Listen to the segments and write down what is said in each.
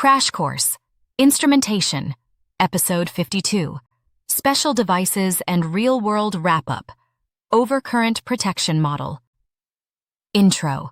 Crash Course Instrumentation, Episode 52, Special Devices and Real-World Wrap-Up, Overcurrent Protection Model. Intro.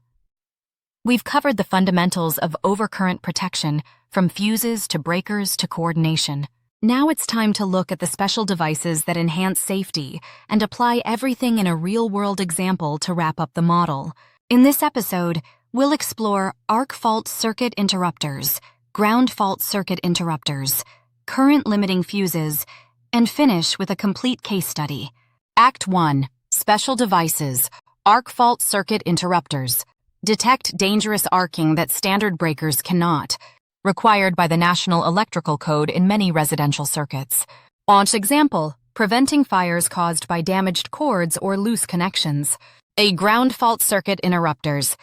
We've covered the fundamentals of overcurrent protection, from fuses to breakers to coordination. Now it's time to look at the special devices that enhance safety and apply everything in a real-world example to wrap up the model. In this episode, we'll explore arc fault circuit interrupters, ground fault circuit interrupters, current-limiting fuses, and finish with a complete case study. Act 1. Special Devices, Arc Fault Circuit Interrupters. Detect dangerous arcing that standard breakers cannot, required by the National Electrical Code in many residential circuits. Launch example, preventing fires caused by damaged cords or loose connections. A ground fault circuit interrupters.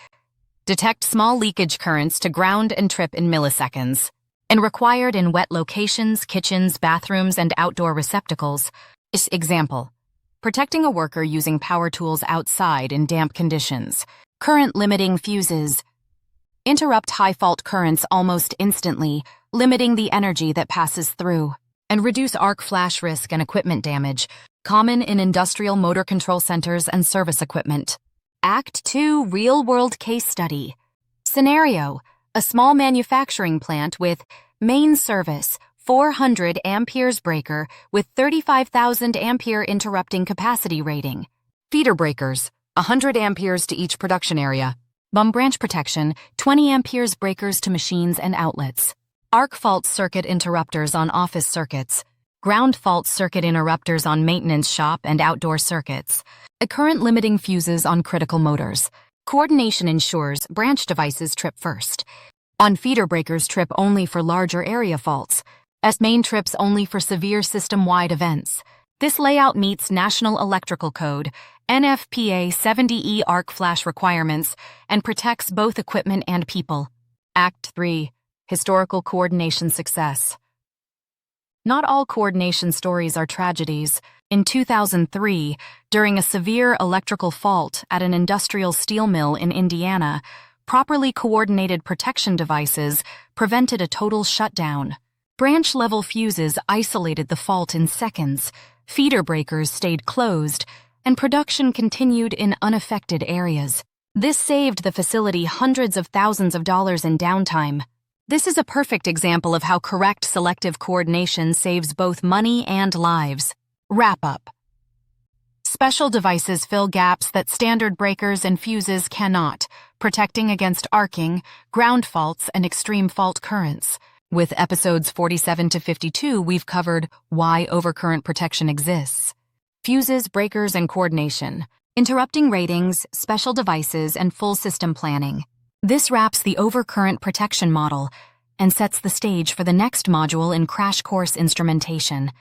Detect small leakage currents to ground and trip in milliseconds. And required in wet locations, kitchens, bathrooms, and outdoor receptacles. Example, protecting a worker using power tools outside in damp conditions. Current-limiting fuses. Interrupt high-fault currents almost instantly, limiting the energy that passes through. And reduce arc flash risk and equipment damage, common in industrial motor control centers and service equipment. Act 2. Real-world case study. Scenario, a small manufacturing plant with main service, 400 amperes breaker with 35,000 ampere interrupting capacity rating. Feeder breakers, 100 amperes to each production area. Branch protection, 20 amperes breakers to machines and outlets. Arc fault circuit interrupters on office circuits. Ground fault circuit interrupters on maintenance shop and outdoor circuits. Current-limiting fuses on critical motors. Coordination ensures branch devices trip first. On feeder breakers, trip only for larger area faults. Main trips only for severe system-wide events. This layout meets National Electrical Code, NFPA 70E arc flash requirements, and protects both equipment and people. Act 3. Historical coordination success. Not all coordination stories are tragedies. In 2003, during a severe electrical fault at an industrial steel mill in Indiana, properly coordinated protection devices prevented a total shutdown. Branch-level fuses isolated the fault in seconds, feeder breakers stayed closed, and production continued in unaffected areas. This saved the facility hundreds of thousands of dollars in downtime. This is a perfect example of how correct selective coordination saves both money and lives. Wrap-up. Special devices fill gaps that standard breakers and fuses cannot, protecting against arcing, ground faults, and extreme fault currents. With episodes 47 to 52, we've covered why overcurrent protection exists. Fuses, breakers, and coordination. Interrupting ratings, special devices, and full system planning. This wraps the overcurrent protection model and sets the stage for the next module in Crash Course Instrumentation.